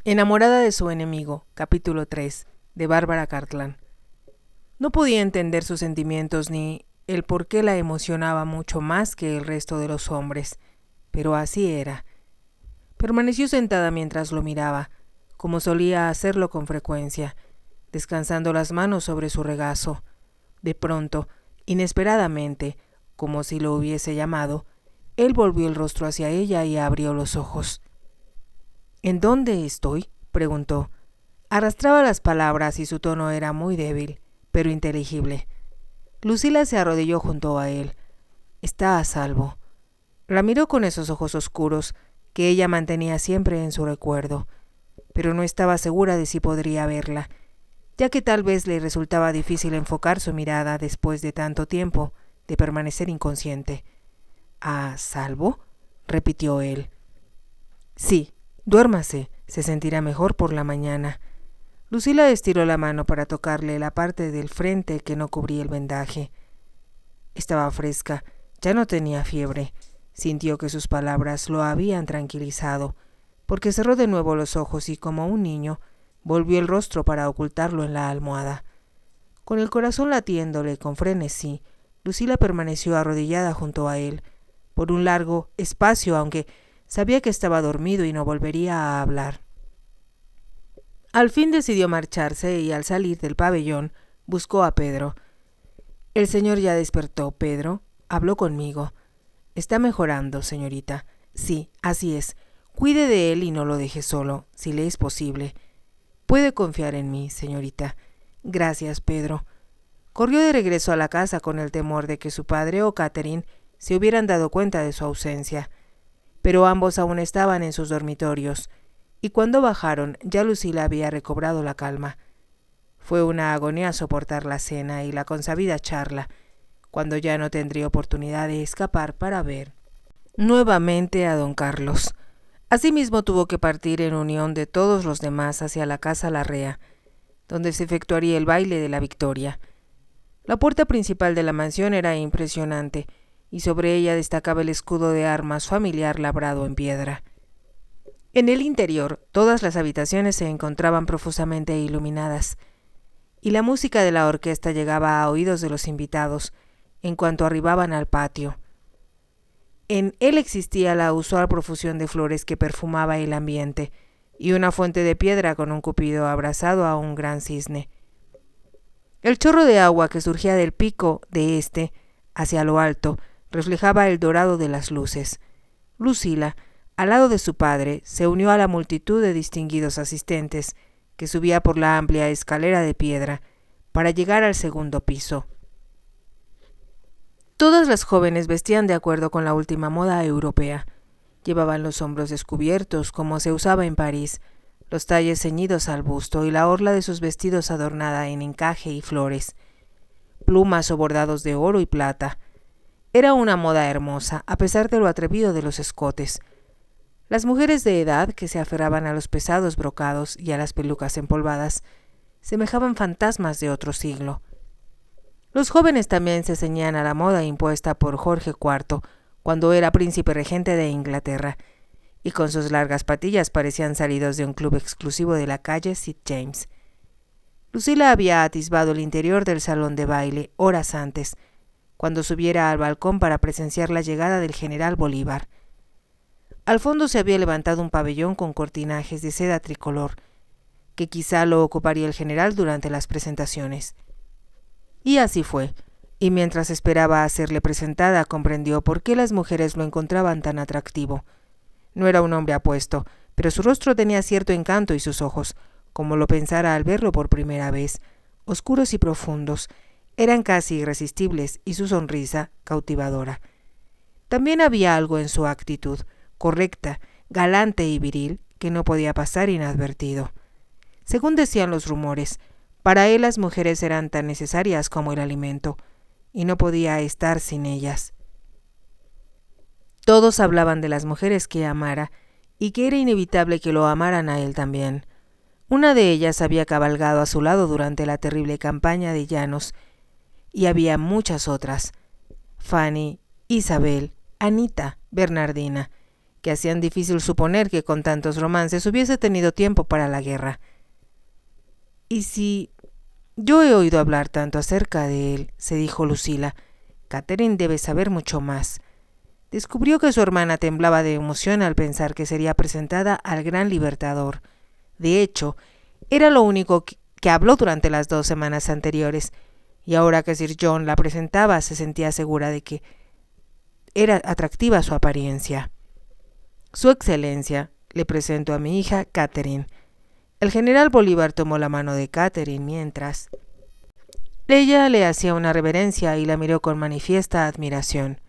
Enamorada de su enemigo, capítulo 3, de Bárbara Cartland. No podía entender sus sentimientos ni el por qué la emocionaba mucho más que el resto de los hombres, pero así era. Permaneció sentada mientras lo miraba, como solía hacerlo con frecuencia, descansando las manos sobre su regazo. De pronto, inesperadamente, como si lo hubiese llamado, él volvió el rostro hacia ella y abrió los ojos. ¿En dónde estoy?, preguntó. Arrastraba las palabras y su tono era muy débil, pero inteligible. Lucila se arrodilló junto a él. Está a salvo. La miró con esos ojos oscuros que ella mantenía siempre en su recuerdo, pero no estaba segura de si podría verla, ya que tal vez le resultaba difícil enfocar su mirada después de tanto tiempo de permanecer inconsciente. ¿A salvo?, repitió él. Sí. Duérmase, se sentirá mejor por la mañana. Lucila estiró la mano para tocarle la parte del frente que no cubría el vendaje. Estaba fresca, ya no tenía fiebre. Sintió que sus palabras lo habían tranquilizado, porque cerró de nuevo los ojos y, como un niño, volvió el rostro para ocultarlo en la almohada. Con el corazón latiéndole con frenesí, Lucila permaneció arrodillada junto a él, por un largo espacio, aunque sabía que estaba dormido y no volvería a hablar. Al fin decidió marcharse y al salir del pabellón buscó a Pedro. El señor ya despertó, Pedro. Habló conmigo. Está mejorando, señorita. Sí, así es. Cuide de él y no lo deje solo, si le es posible. Puede confiar en mí, señorita. Gracias, Pedro. Corrió de regreso a la casa con el temor de que su padre o Catherine se hubieran dado cuenta de su ausencia. Pero ambos aún estaban en sus dormitorios, y cuando bajaron ya Lucila había recobrado la calma. Fue una agonía soportar la cena y la consabida charla, cuando ya no tendría oportunidad de escapar para ver nuevamente a don Carlos. Asimismo tuvo que partir en unión de todos los demás hacia la casa Larrea, donde se efectuaría el baile de la Victoria. La puerta principal de la mansión era impresionante, y sobre ella destacaba el escudo de armas familiar labrado en piedra. En el interior, todas las habitaciones se encontraban profusamente iluminadas, y la música de la orquesta llegaba a oídos de los invitados en cuanto arribaban al patio. En él existía la usual profusión de flores que perfumaba el ambiente, y una fuente de piedra con un cupido abrazado a un gran cisne. El chorro de agua que surgía del pico de este hacia lo alto reflejaba el dorado de las luces. Lucila, al lado de su padre, se unió a la multitud de distinguidos asistentes que subía por la amplia escalera de piedra para llegar al segundo piso. Todas las jóvenes vestían de acuerdo con la última moda europea. Llevaban los hombros descubiertos, como se usaba en París, los talles ceñidos al busto y la orla de sus vestidos adornada en encaje y flores, plumas o bordados de oro y plata. Era una moda hermosa, a pesar de lo atrevido de los escotes. Las mujeres de edad, que se aferraban a los pesados brocados y a las pelucas empolvadas, semejaban fantasmas de otro siglo. Los jóvenes también se ceñían a la moda impuesta por Jorge IV, cuando era príncipe regente de Inglaterra, y con sus largas patillas parecían salidos de un club exclusivo de la calle St. James. Lucila había atisbado el interior del salón de baile horas antes, cuando subiera al balcón para presenciar la llegada del general Bolívar. Al fondo se había levantado un pabellón con cortinajes de seda tricolor, que quizá lo ocuparía el general durante las presentaciones. Y así fue, y mientras esperaba a serle presentada comprendió por qué las mujeres lo encontraban tan atractivo. No era un hombre apuesto, pero su rostro tenía cierto encanto y sus ojos, como lo pensara al verlo por primera vez, oscuros y profundos, eran casi irresistibles y su sonrisa cautivadora. También había algo en su actitud, correcta, galante y viril, que no podía pasar inadvertido. Según decían los rumores, para él las mujeres eran tan necesarias como el alimento, y no podía estar sin ellas. Todos hablaban de las mujeres que amara, y que era inevitable que lo amaran a él también. Una de ellas había cabalgado a su lado durante la terrible campaña de Llanos, y había muchas otras: Fanny, Isabel, Anita, Bernardina, que hacían difícil suponer que con tantos romances hubiese tenido tiempo para la guerra. «¿Y si yo he oído hablar tanto acerca de él?», se dijo Lucila. «Catherine debe saber mucho más». Descubrió que su hermana temblaba de emoción al pensar que sería presentada al gran libertador. De hecho, era lo único que habló durante las 2 semanas anteriores, y ahora que Sir John la presentaba se sentía segura de que era atractiva su apariencia. «Su Excelencia, le presento a mi hija Catherine». El general Bolívar tomó la mano de Catherine mientras ella le hacía una reverencia y la miró con manifiesta admiración.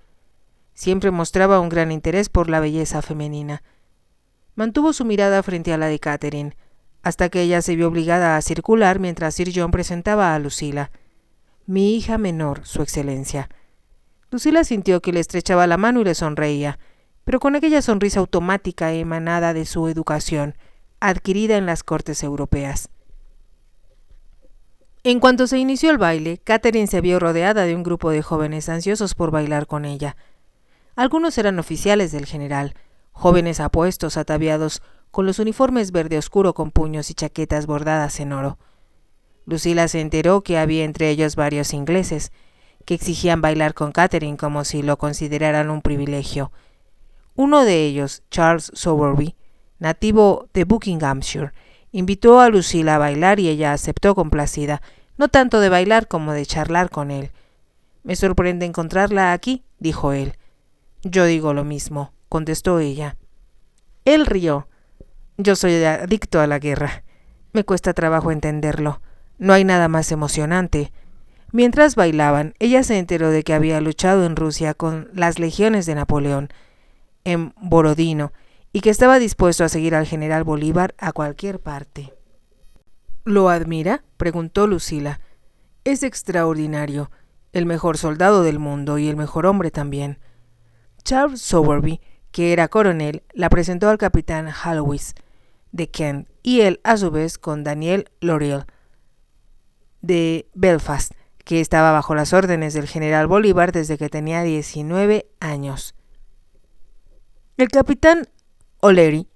Siempre mostraba un gran interés por la belleza femenina. Mantuvo su mirada frente a la de Catherine, hasta que ella se vio obligada a circular mientras Sir John presentaba a Lucila. «Mi hija menor, Su Excelencia». Lucila sintió que le estrechaba la mano y le sonreía, pero con aquella sonrisa automática emanada de su educación, adquirida en las cortes europeas. En cuanto se inició el baile, Catherine se vio rodeada de un grupo de jóvenes ansiosos por bailar con ella. Algunos eran oficiales del general, jóvenes apuestos, ataviados con los uniformes verde oscuro con puños y chaquetas bordadas en oro. Lucila se enteró que había entre ellos varios ingleses, que exigían bailar con Catherine como si lo consideraran un privilegio. Uno de ellos, Charles Sowerby, nativo de Buckinghamshire, invitó a Lucila a bailar y ella aceptó complacida, no tanto de bailar como de charlar con él. «Me sorprende encontrarla aquí», dijo él. «Yo digo lo mismo», contestó ella. Él rió. «Yo soy adicto a la guerra. Me cuesta trabajo entenderlo. No hay nada más emocionante». Mientras bailaban, ella se enteró de que había luchado en Rusia con las legiones de Napoleón, en Borodino, y que estaba dispuesto a seguir al general Bolívar a cualquier parte. «¿Lo admira?», preguntó Lucila. «Es extraordinario, el mejor soldado del mundo y el mejor hombre también». Charles Sowerby, que era coronel, la presentó al capitán Hallowes de Kent, y él, a su vez, con Daniel Laurel de Belfast, que estaba bajo las órdenes del general Bolívar desde que tenía 19 años. El capitán O'Leary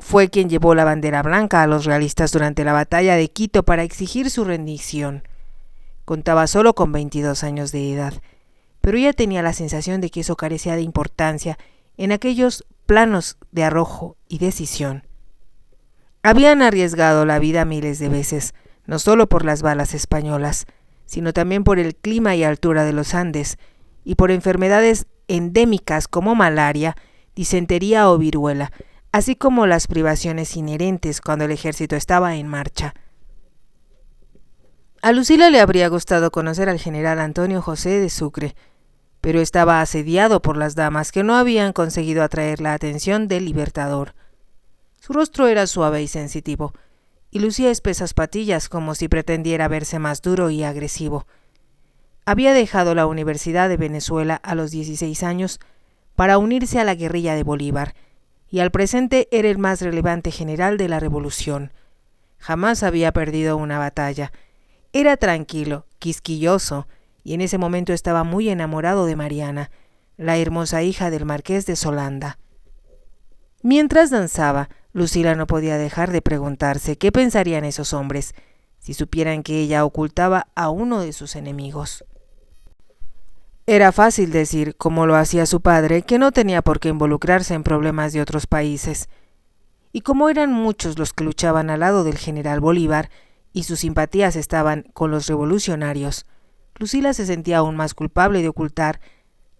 fue quien llevó la bandera blanca a los realistas durante la batalla de Quito para exigir su rendición. Contaba solo con 22 años de edad, pero ella tenía la sensación de que eso carecía de importancia en aquellos planos de arrojo y decisión. Habían arriesgado la vida miles de veces, no solo por las balas españolas, sino también por el clima y altura de los Andes, y por enfermedades endémicas como malaria, disentería o viruela, así como las privaciones inherentes cuando el ejército estaba en marcha. A Lucila le habría gustado conocer al general Antonio José de Sucre, pero estaba asediado por las damas que no habían conseguido atraer la atención del libertador. Su rostro era suave y sensitivo, y lucía espesas patillas como si pretendiera verse más duro y agresivo. Había dejado la Universidad de Venezuela a los 16 años para unirse a la guerrilla de Bolívar, y al presente era el más relevante general de la revolución. Jamás había perdido una batalla. Era tranquilo, quisquilloso, y en ese momento estaba muy enamorado de Mariana, la hermosa hija del marqués de Solanda. Mientras danzaba, Lucila no podía dejar de preguntarse qué pensarían esos hombres si supieran que ella ocultaba a uno de sus enemigos. Era fácil decir, como lo hacía su padre, que no tenía por qué involucrarse en problemas de otros países. Y como eran muchos los que luchaban al lado del general Bolívar y sus simpatías estaban con los revolucionarios, Lucila se sentía aún más culpable de ocultar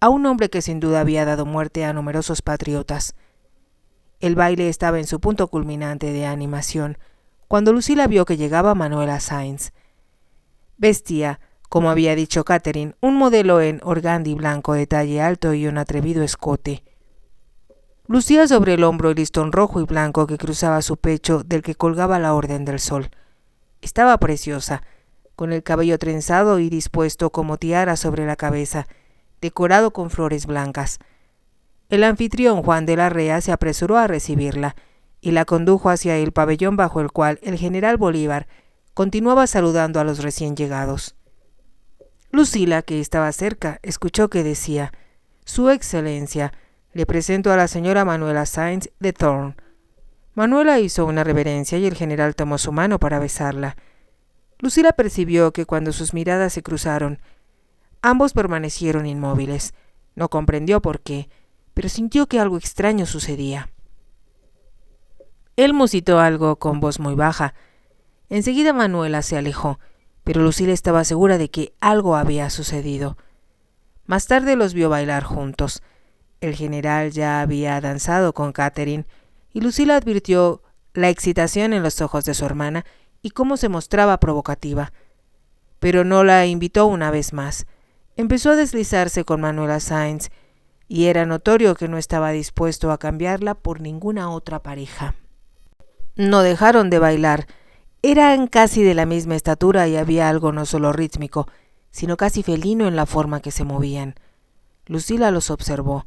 a un hombre que sin duda había dado muerte a numerosos patriotas. El baile estaba en su punto culminante de animación, cuando Lucila vio que llegaba Manuela Sáenz. Vestía, como había dicho Catherine, un modelo en organdí blanco de talle alto y un atrevido escote. Lucía sobre el hombro el listón rojo y blanco que cruzaba su pecho del que colgaba la Orden del Sol. Estaba preciosa, con el cabello trenzado y dispuesto como tiara sobre la cabeza, decorado con flores blancas. El anfitrión Juan de la Rea se apresuró a recibirla y la condujo hacia el pabellón bajo el cual el general Bolívar continuaba saludando a los recién llegados. Lucila, que estaba cerca, escuchó que decía: «Su Excelencia, Le presento a la señora Manuela Sainz de Thorn». Manuela hizo una reverencia y el general tomó su mano para besarla. Lucila percibió que cuando sus miradas se cruzaron, ambos permanecieron inmóviles. No comprendió por qué, pero sintió que algo extraño sucedía. Él musitó algo con voz muy baja. Enseguida Manuela se alejó, pero Lucila estaba segura de que algo había sucedido. Más tarde los vio bailar juntos. El general ya había danzado con Catherine, y Lucila advirtió la excitación en los ojos de su hermana y cómo se mostraba provocativa. Pero no la invitó una vez más. Empezó a deslizarse con Manuela Sainz, y era notorio que no estaba dispuesto a cambiarla por ninguna otra pareja. No dejaron de bailar. Eran casi de la misma estatura y había algo no solo rítmico, sino casi felino en la forma que se movían. Lucila los observó.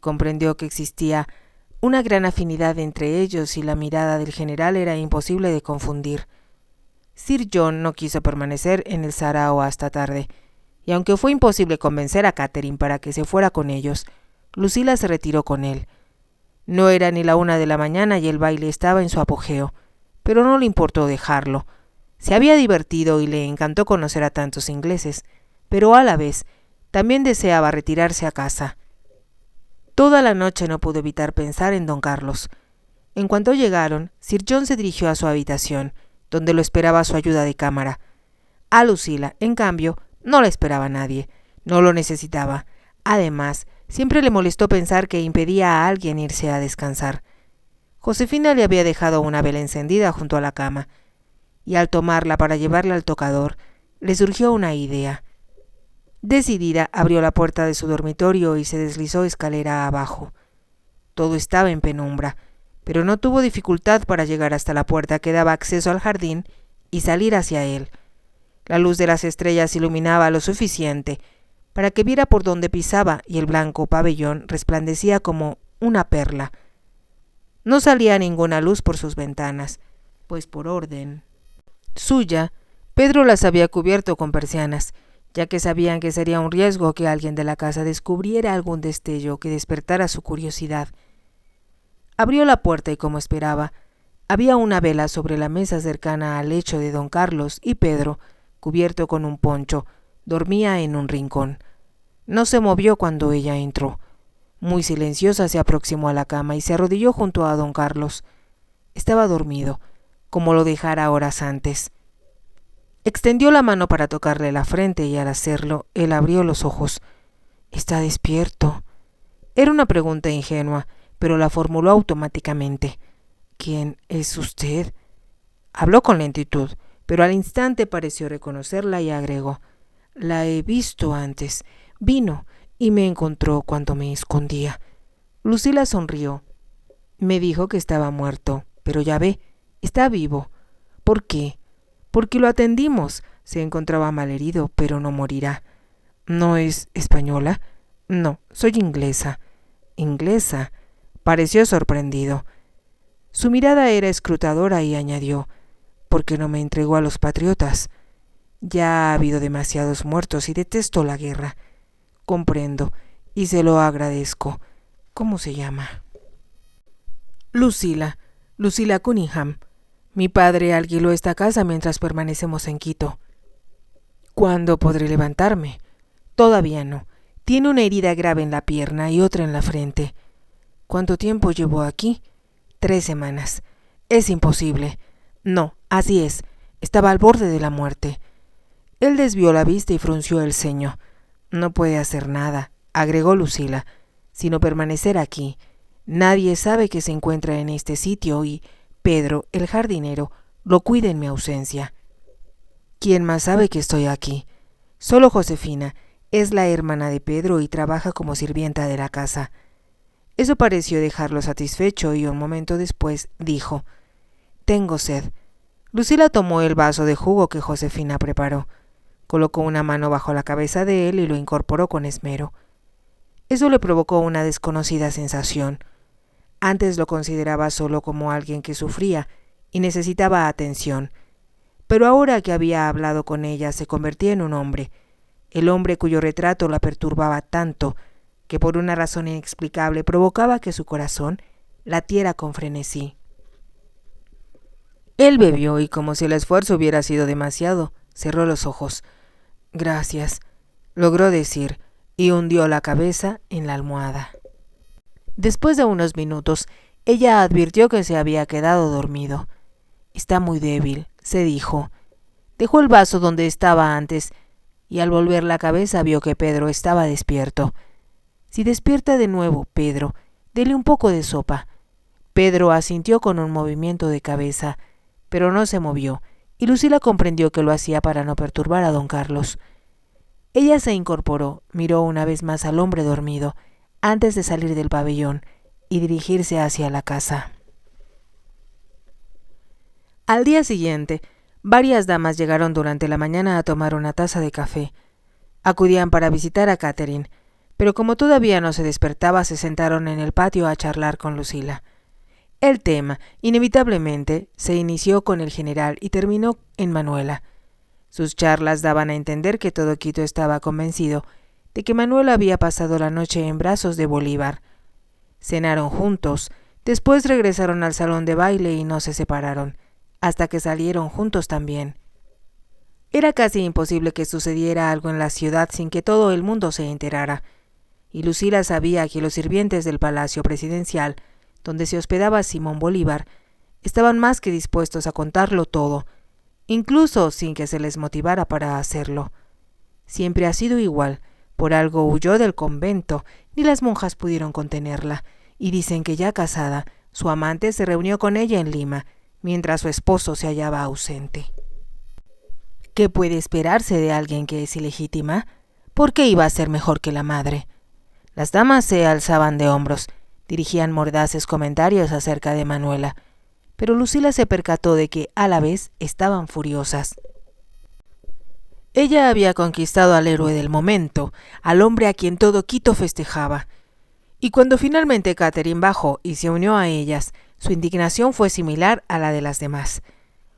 Comprendió que existía una gran afinidad entre ellos y la mirada del general era imposible de confundir. Sir John no quiso permanecer en el sarao hasta tarde, y aunque fue imposible convencer a Catherine para que se fuera con ellos, Lucila se retiró con él. No era ni la 1 de la mañana y el baile estaba en su apogeo, pero no le importó dejarlo. Se había divertido y le encantó conocer a tantos ingleses, pero a la vez también deseaba retirarse a casa. Toda la noche no pudo evitar pensar en don Carlos. En cuanto llegaron, Sir John se dirigió a su habitación, donde lo esperaba su ayuda de cámara. A Lucila, en cambio, no la esperaba nadie, no lo necesitaba. Además, siempre le molestó pensar que impedía a alguien irse a descansar. Josefina le había dejado una vela encendida junto a la cama, y al tomarla para llevarla al tocador, le surgió una idea. Decidida, abrió la puerta de su dormitorio y se deslizó escalera abajo. Todo estaba en penumbra, pero no tuvo dificultad para llegar hasta la puerta que daba acceso al jardín y salir hacia él. La luz de las estrellas iluminaba lo suficiente para que viera por dónde pisaba y el blanco pabellón resplandecía como una perla. No salía ninguna luz por sus ventanas, pues por orden suya, Pedro las había cubierto con persianas, ya que sabían que sería un riesgo que alguien de la casa descubriera algún destello que despertara su curiosidad. Abrió la puerta y, como esperaba, había una vela sobre la mesa cercana al lecho de don Carlos y Pedro, cubierto con un poncho, dormía en un rincón. No se movió cuando ella entró. Muy silenciosa se aproximó a la cama y se arrodilló junto a don Carlos. Estaba dormido, como lo dejara horas antes. Extendió la mano para tocarle la frente y al hacerlo, él abrió los ojos. «¿Está despierto?». Era una pregunta ingenua, pero la formuló automáticamente. «¿Quién es usted?». Habló con lentitud, pero al instante pareció reconocerla y agregó: «La he visto antes. Vino y me encontró cuando me escondía». Lucila sonrió. «Me dijo que estaba muerto, pero ya ve, está vivo». «¿Por qué?». «Porque lo atendimos. Se encontraba malherido, pero no morirá». «¿No es española?». «No, soy inglesa». «¿Inglesa?». Pareció sorprendido. Su mirada era escrutadora y añadió: «¿Por qué no me entregó a los patriotas?». «Ya ha habido demasiados muertos y detesto la guerra». «Comprendo, y se lo agradezco. ¿Cómo se llama?». «Lucila Cunningham. Mi padre alquiló esta casa mientras permanecemos en Quito». «¿Cuándo podré levantarme?». «Todavía no. Tiene una herida grave en la pierna y otra en la frente». «¿Cuánto tiempo llevó aquí?». 3 semanas. «Es imposible». «No, así es. Estaba al borde de la muerte». Él desvió la vista y frunció el ceño. «No puede hacer nada», agregó Lucila, «sino permanecer aquí. Nadie sabe que se encuentra en este sitio y Pedro, el jardinero, lo cuida en mi ausencia». «¿Quién más sabe que estoy aquí?». «Solo Josefina. Es la hermana de Pedro y trabaja como sirvienta de la casa». Eso pareció dejarlo satisfecho y un momento después dijo: «Tengo sed». Lucila tomó el vaso de jugo que Josefina preparó, colocó una mano bajo la cabeza de él y lo incorporó con esmero. Eso le provocó una desconocida sensación. Antes lo consideraba solo como alguien que sufría y necesitaba atención, pero ahora que había hablado con ella se convertía en un hombre, el hombre cuyo retrato la perturbaba tanto, que por una razón inexplicable provocaba que su corazón latiera con frenesí. Él bebió y, como si el esfuerzo hubiera sido demasiado, cerró los ojos. «Gracias», logró decir, y hundió la cabeza en la almohada. Después de unos minutos, ella advirtió que se había quedado dormido. «Está muy débil», se dijo. Dejó el vaso donde estaba antes, y al volver la cabeza vio que Pedro estaba despierto. «Si despierta de nuevo, Pedro, dele un poco de sopa». Pedro asintió con un movimiento de cabeza, pero no se movió, y Lucila comprendió que lo hacía para no perturbar a don Carlos. Ella se incorporó, miró una vez más al hombre dormido, antes de salir del pabellón y dirigirse hacia la casa. Al día siguiente, varias damas llegaron durante la mañana a tomar una taza de café. Acudían para visitar a Catherine, pero como todavía no se despertaba, se sentaron en el patio a charlar con Lucila. El tema, inevitablemente, se inició con el general y terminó en Manuela. Sus charlas daban a entender que todo Quito estaba convencido de que Manuela había pasado la noche en brazos de Bolívar. Cenaron juntos, después regresaron al salón de baile y no se separaron, hasta que salieron juntos también. Era casi imposible que sucediera algo en la ciudad sin que todo el mundo se enterara, y Lucila sabía que los sirvientes del Palacio Presidencial, donde se hospedaba Simón Bolívar, estaban más que dispuestos a contarlo todo, incluso sin que se les motivara para hacerlo. Siempre ha sido igual, por algo huyó del convento, ni las monjas pudieron contenerla, y dicen que ya casada, su amante se reunió con ella en Lima, mientras su esposo se hallaba ausente. ¿Qué puede esperarse de alguien que es ilegítima? ¿Por qué iba a ser mejor que la madre? Las damas se alzaban de hombros, dirigían mordaces comentarios acerca de Manuela, pero Lucila se percató de que a la vez estaban furiosas. Ella había conquistado al héroe del momento, al hombre a quien todo Quito festejaba, y cuando finalmente Catherine bajó y se unió a ellas, su indignación fue similar a la de las demás.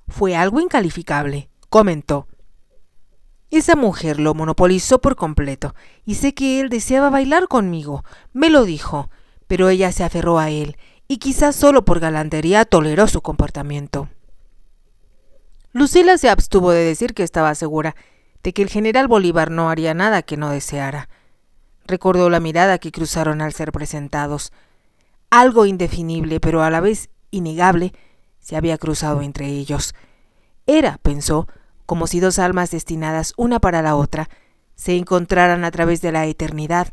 «Fue algo incalificable», comentó. «Esa mujer lo monopolizó por completo, y sé que él deseaba bailar conmigo, me lo dijo, pero ella se aferró a él, y quizás solo por galantería toleró su comportamiento». Lucila se abstuvo de decir que estaba segura de que el general Bolívar no haría nada que no deseara. Recordó la mirada que cruzaron al ser presentados. Algo indefinible, pero a la vez innegable, se había cruzado entre ellos. Era, pensó, como si dos almas destinadas una para la otra se encontraran a través de la eternidad,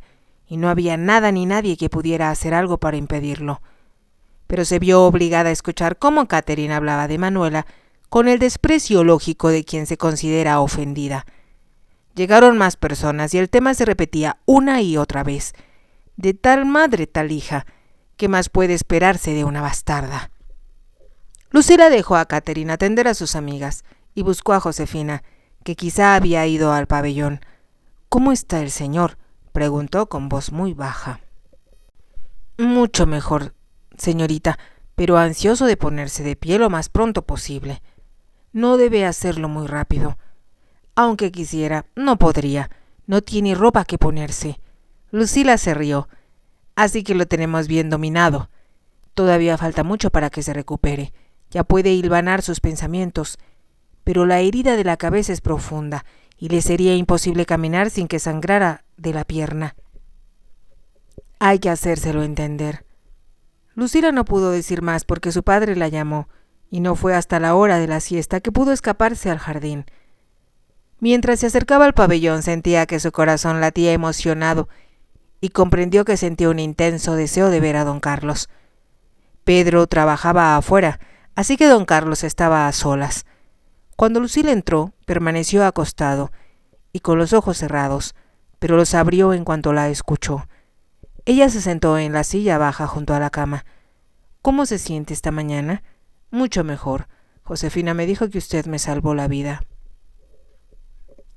y no había nada ni nadie que pudiera hacer algo para impedirlo. Pero se vio obligada a escuchar cómo Catherine hablaba de Manuela con el desprecio lógico de quien se considera ofendida. Llegaron más personas y el tema se repetía una y otra vez. De tal madre, tal hija, ¿qué más puede esperarse de una bastarda? Lucila dejó a Catherine atender a sus amigas y buscó a Josefina, que quizá había ido al pabellón. «¿Cómo está el señor?», preguntó con voz muy baja. «Mucho mejor, señorita, pero ansioso de ponerse de pie lo más pronto posible. No debe hacerlo muy rápido. Aunque quisiera, no podría. No tiene ropa que ponerse». Lucila se rió. «Así que lo tenemos bien dominado. Todavía falta mucho para que se recupere. Ya puede hilvanar sus pensamientos. Pero la herida de la cabeza es profunda y le sería imposible caminar sin que sangrara de la pierna. Hay que hacérselo entender». Lucila no pudo decir más porque su padre la llamó, y no fue hasta la hora de la siesta que pudo escaparse al jardín. Mientras se acercaba al pabellón sentía que su corazón latía emocionado y comprendió que sentía un intenso deseo de ver a don Carlos. Pedro trabajaba afuera, así que don Carlos estaba a solas. Cuando Lucila entró, permaneció acostado y con los ojos cerrados, pero los abrió en cuanto la escuchó. Ella se sentó en la silla baja junto a la cama. «¿Cómo se siente esta mañana?» «Mucho mejor. Josefina me dijo que usted me salvó la vida».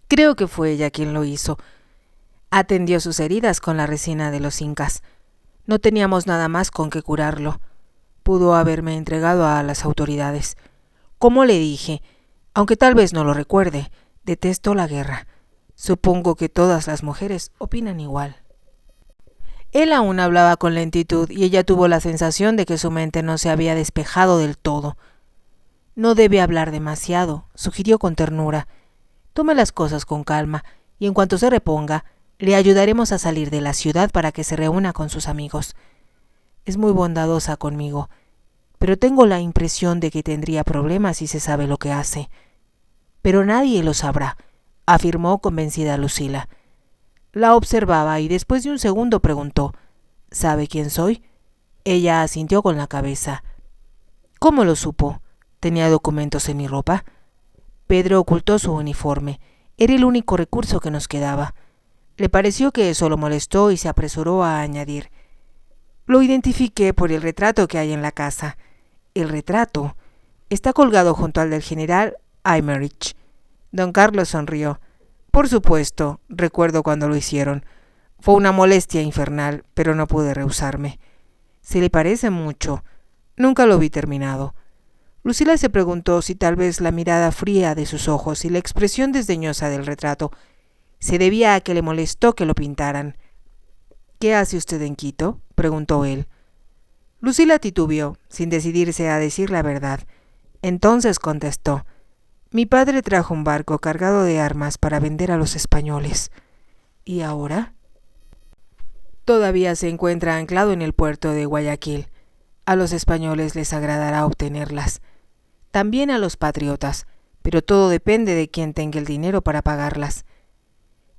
Creo que fue ella quien lo hizo. Atendió sus heridas con la resina de los incas. No teníamos nada más con que curarlo. Pudo haberme entregado a las autoridades. Como le dije, aunque tal vez no lo recuerde, detesto la guerra. Supongo que todas las mujeres opinan igual. Él aún hablaba con lentitud y ella tuvo la sensación de que su mente no se había despejado del todo. No debe hablar demasiado, sugirió con ternura. Tome las cosas con calma y en cuanto se reponga, le ayudaremos a salir de la ciudad para que se reúna con sus amigos. Es muy bondadosa conmigo, pero tengo la impresión de que tendría problemas si se sabe lo que hace. Pero nadie lo sabrá, afirmó convencida Lucila. La observaba y después de un segundo preguntó: ¿Sabe quién soy? Ella asintió con la cabeza. ¿Cómo lo supo? ¿Tenía documentos en mi ropa? Pedro ocultó su uniforme. Era el único recurso que nos quedaba. Le pareció que eso lo molestó y se apresuró a añadir: Lo identifiqué por el retrato que hay en la casa. El retrato está colgado junto al del general Aymerich. Don Carlos sonrió. Por supuesto, recuerdo cuando lo hicieron. Fue una molestia infernal, pero no pude rehusarme. Se le parece mucho. Nunca lo vi terminado. Lucila se preguntó si tal vez la mirada fría de sus ojos y la expresión desdeñosa del retrato se debía a que le molestó que lo pintaran. ¿Qué hace usted en Quito?, preguntó él. Lucila titubeó, sin decidirse a decir la verdad. Entonces contestó: Mi padre trajo un barco cargado de armas para vender a los españoles. ¿Y ahora? Todavía se encuentra anclado en el puerto de Guayaquil. A los españoles les agradará obtenerlas. También a los patriotas, pero todo depende de quién tenga el dinero para pagarlas.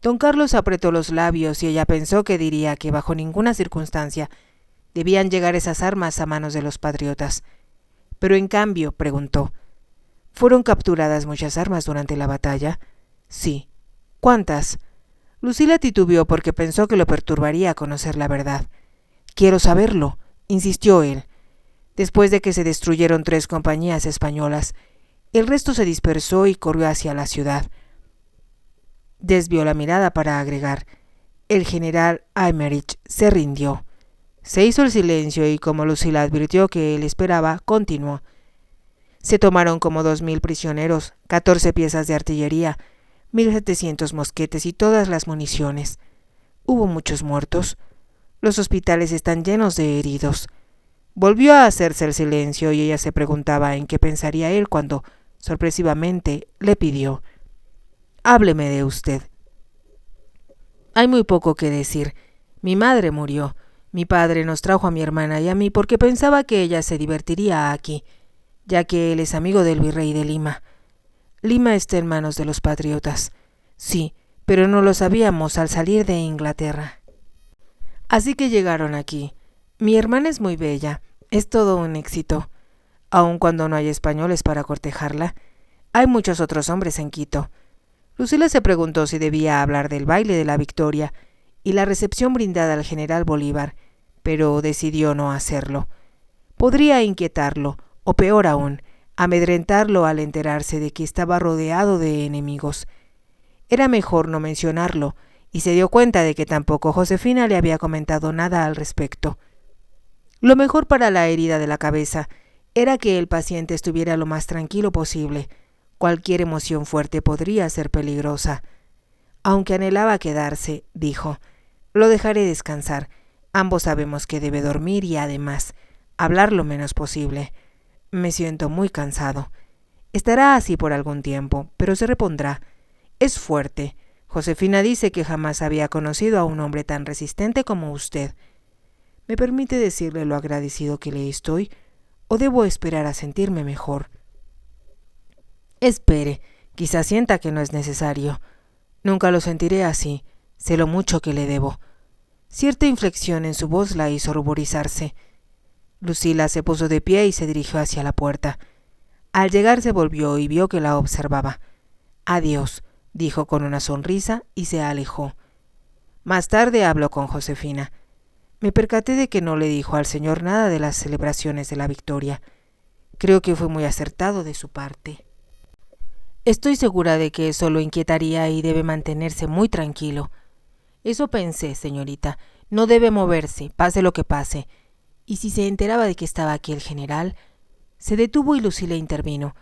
Don Carlos apretó los labios y ella pensó que diría que bajo ninguna circunstancia debían llegar esas armas a manos de los patriotas. Pero en cambio, preguntó: ¿Fueron capturadas muchas armas durante la batalla? Sí. ¿Cuántas? Lucila titubeó porque pensó que lo perturbaría conocer la verdad. Quiero saberlo, insistió él. Después de que se destruyeron 3 compañías españolas, el resto se dispersó y corrió hacia la ciudad. Desvió la mirada para agregar: El general Aymerich se rindió. Se hizo el silencio y, como Lucila advirtió que él esperaba, continuó: Se tomaron como 2.000 prisioneros, 14 piezas de artillería, 1.700 mosquetes y todas las municiones. Hubo muchos muertos. Los hospitales están llenos de heridos. Volvió a hacerse el silencio y ella se preguntaba en qué pensaría él cuando, sorpresivamente, le pidió: Hábleme de usted. Hay muy poco que decir. Mi madre murió. Mi padre nos trajo a mi hermana y a mí porque pensaba que ella se divertiría aquí, ya que él es amigo del virrey de Lima. Lima está en manos de los patriotas. Sí, pero no lo sabíamos al salir de Inglaterra. Así que llegaron aquí. Mi hermana es muy bella, es todo un éxito. Aun cuando no hay españoles para cortejarla, hay muchos otros hombres en Quito. Lucila se preguntó si debía hablar del baile de la Victoria y la recepción brindada al general Bolívar, pero decidió no hacerlo. Podría inquietarlo, o peor aún, amedrentarlo al enterarse de que estaba rodeado de enemigos. Era mejor no mencionarlo, y se dio cuenta de que tampoco Josefina le había comentado nada al respecto. Lo mejor para la herida de la cabeza era que el paciente estuviera lo más tranquilo posible. Cualquier emoción fuerte podría ser peligrosa. Aunque anhelaba quedarse, dijo: Lo dejaré descansar. Ambos sabemos que debe dormir y, además, hablar lo menos posible. Me siento muy cansado. Estará así por algún tiempo, pero se repondrá. Es fuerte. Josefina dice que jamás había conocido a un hombre tan resistente como usted. ¿Me permite decirle lo agradecido que le estoy, o debo esperar a sentirme mejor? Espere, quizás sienta que no es necesario. Nunca lo sentiré así, sé lo mucho que le debo. Cierta inflexión en su voz la hizo ruborizarse. Lucila se puso de pie y se dirigió hacia la puerta. Al llegar se volvió y vio que la observaba. Adiós, dijo con una sonrisa y se alejó. Más tarde habló con Josefina. Me percaté de que no le dijo al señor nada de las celebraciones de la Victoria. Creo que fue muy acertado de su parte. Estoy segura de que eso lo inquietaría y debe mantenerse muy tranquilo. Eso pensé, señorita. No debe moverse, pase lo que pase. Y si se enteraba de que estaba aquí el general... Se detuvo y Lucila intervino.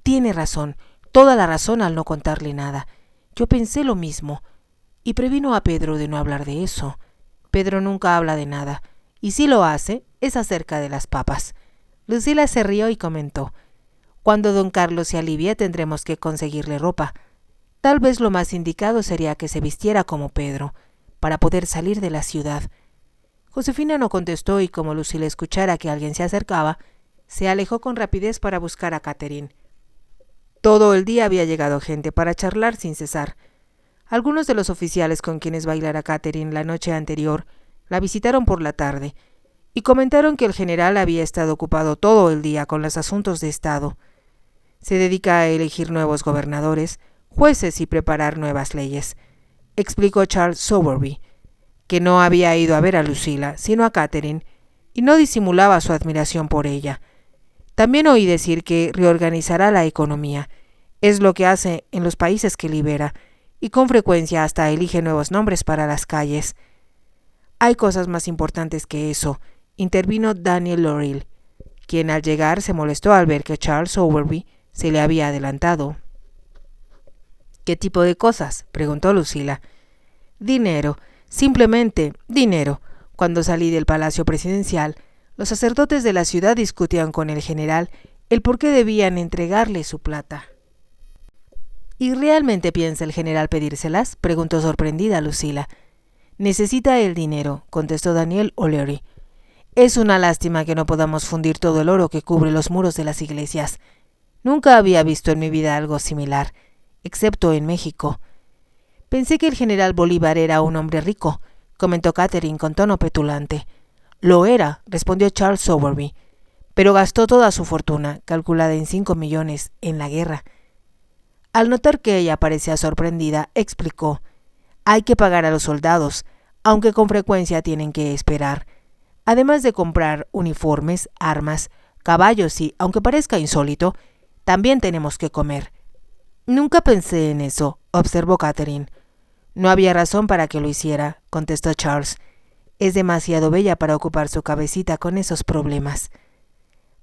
Tiene razón, toda la razón al no contarle nada. Yo pensé lo mismo. Y previno a Pedro de no hablar de eso. Pedro nunca habla de nada, y si lo hace, es acerca de las papas. Lucila se rió y comentó: cuando don Carlos se alivie tendremos que conseguirle ropa. Tal vez lo más indicado sería que se vistiera como Pedro, para poder salir de la ciudad. Josefina no contestó y como Lucila escuchara que alguien se acercaba, se alejó con rapidez para buscar a Catherine. Todo el día había llegado gente para charlar sin cesar. Algunos de los oficiales con quienes bailara Catherine la noche anterior la visitaron por la tarde y comentaron que el general había estado ocupado todo el día con los asuntos de Estado. Se dedica a elegir nuevos gobernadores, jueces y preparar nuevas leyes, explicó Charles Sowerby, que no había ido a ver a Lucila, sino a Catherine, y no disimulaba su admiración por ella. También oí decir que reorganizará la economía. Es lo que hace en los países que libera, y con frecuencia hasta elige nuevos nombres para las calles. Hay cosas más importantes que eso, intervino Daniel Lorrill, quien al llegar se molestó al ver que Charles Sowerby se le había adelantado. ¿Qué tipo de cosas?, preguntó Lucila. Dinero, simplemente dinero. Cuando salí del palacio presidencial, los sacerdotes de la ciudad discutían con el general el por qué debían entregarle su plata. ¿Y realmente piensa el general pedírselas?, preguntó sorprendida Lucila. Necesita el dinero, contestó Daniel O'Leary. Es una lástima que no podamos fundir todo el oro que cubre los muros de las iglesias. Nunca había visto en mi vida algo similar, excepto en México. Pensé que el general Bolívar era un hombre rico, comentó Catherine con tono petulante. Lo era, respondió Charles Sowerby, pero gastó toda su fortuna, calculada en 5 millones, en la guerra. Al notar que ella parecía sorprendida, explicó: hay que pagar a los soldados, aunque con frecuencia tienen que esperar, además de comprar uniformes, armas, caballos y, aunque parezca insólito, también tenemos que comer. Nunca pensé en eso, observó Catherine. No había razón para que lo hiciera, contestó Charles. Es demasiado bella para ocupar su cabecita con esos problemas.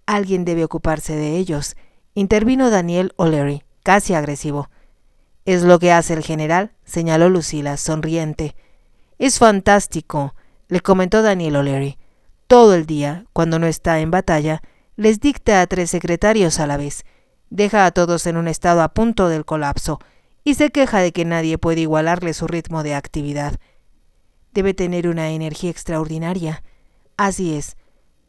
Alguien debe ocuparse de ellos, intervino Daniel O'Leary, casi agresivo. Es lo que hace el general, señaló Lucila, sonriente. Es fantástico, le comentó Daniel O'Leary. Todo el día, cuando no está en batalla, les dicta a 3 secretarios a la vez. Deja a todos en un estado a punto del colapso y se queja de que nadie puede igualarle su ritmo de actividad. Debe tener una energía extraordinaria. Así es,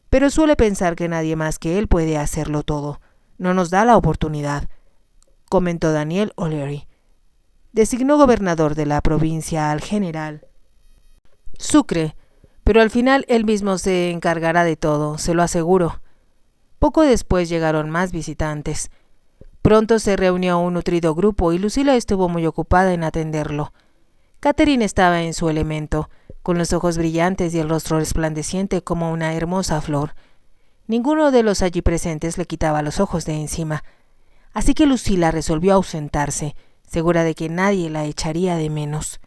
pero suele pensar que nadie más que él puede hacerlo todo. No nos da la oportunidad, comentó Daniel O'Leary. Designó gobernador de la provincia al general Sucre, pero al final él mismo se encargará de todo, se lo aseguro. Poco después llegaron más visitantes. Pronto se reunió un nutrido grupo y Lucila estuvo muy ocupada en atenderlo. Catherine estaba en su elemento, con los ojos brillantes y el rostro resplandeciente como una hermosa flor. Ninguno de los allí presentes le quitaba los ojos de encima, así que Lucila resolvió ausentarse, segura de que nadie la echaría de menos.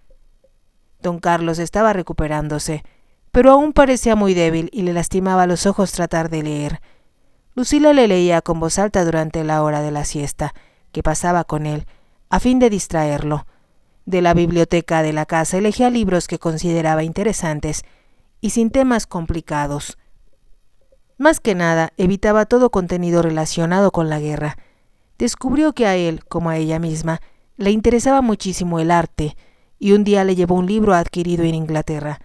Don Carlos estaba recuperándose, pero aún parecía muy débil y le lastimaba los ojos tratar de leer. Lucila le leía con voz alta durante la hora de la siesta, que pasaba con él, a fin de distraerlo. De la biblioteca de la casa elegía libros que consideraba interesantes y sin temas complicados. Más que nada, evitaba todo contenido relacionado con la guerra. Descubrió que a él, como a ella misma, le interesaba muchísimo el arte, y un día le llevó un libro adquirido en Inglaterra.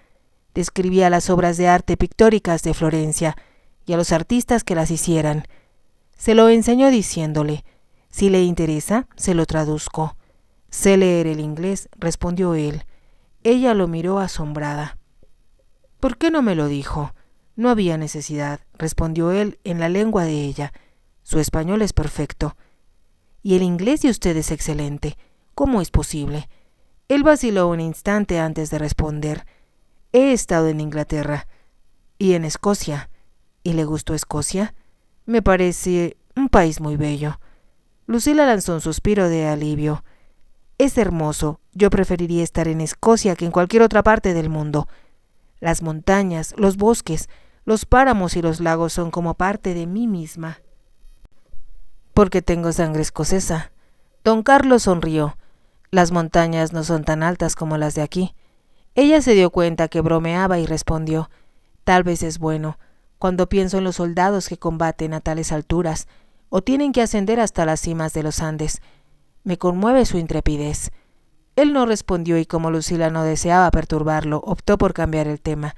Describía las obras de arte pictóricas de Florencia y a los artistas que las hicieran. Se lo enseñó diciéndole: si le interesa, se lo traduzco. Sé leer el inglés, respondió él. Ella lo miró asombrada. ¿Por qué no me lo dijo? No había necesidad, respondió él en la lengua de ella. Su español es perfecto. Y el inglés de usted es excelente. ¿Cómo es posible? Él vaciló un instante antes de responder. He estado en Inglaterra y en Escocia. ¿Y le gustó Escocia? Me parece un país muy bello. Lucila lanzó un suspiro de alivio. Es hermoso. Yo preferiría estar en Escocia que en cualquier otra parte del mundo. Las montañas, los bosques, los páramos y los lagos son como parte de mí misma. Porque tengo sangre escocesa. Don Carlos sonrió. Las montañas no son tan altas como las de aquí. Ella se dio cuenta que bromeaba y respondió: «Tal vez es bueno, cuando pienso en los soldados que combaten a tales alturas o tienen que ascender hasta las cimas de los Andes. Me conmueve su intrepidez». Él no respondió y como Lucila no deseaba perturbarlo, optó por cambiar el tema.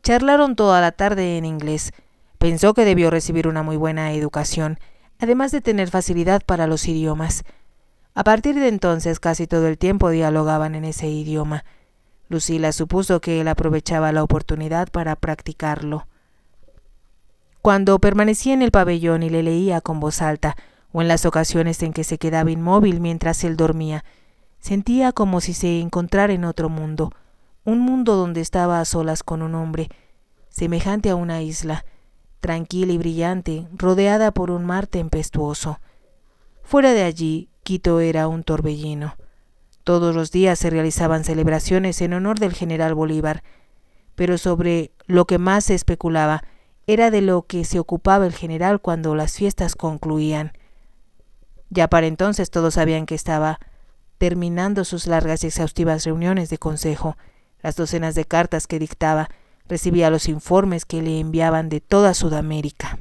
Charlaron toda la tarde en inglés. Pensó que debió recibir una muy buena educación, además de tener facilidad para los idiomas. A partir de entonces casi todo el tiempo dialogaban en ese idioma. Lucila supuso que él aprovechaba la oportunidad para practicarlo. Cuando permanecía en el pabellón y le leía con voz alta, o en las ocasiones en que se quedaba inmóvil mientras él dormía, sentía como si se encontrara en otro mundo, un mundo donde estaba a solas con un hombre, semejante a una isla, tranquila y brillante, rodeada por un mar tempestuoso. Fuera de allí, Quito era un torbellino. Todos los días se realizaban celebraciones en honor del general Bolívar, pero sobre lo que más se especulaba era de lo que se ocupaba el general cuando las fiestas concluían. Ya para entonces todos sabían que estaba terminando sus largas y exhaustivas reuniones de consejo, las docenas de cartas que dictaba, recibía los informes que le enviaban de toda Sudamérica.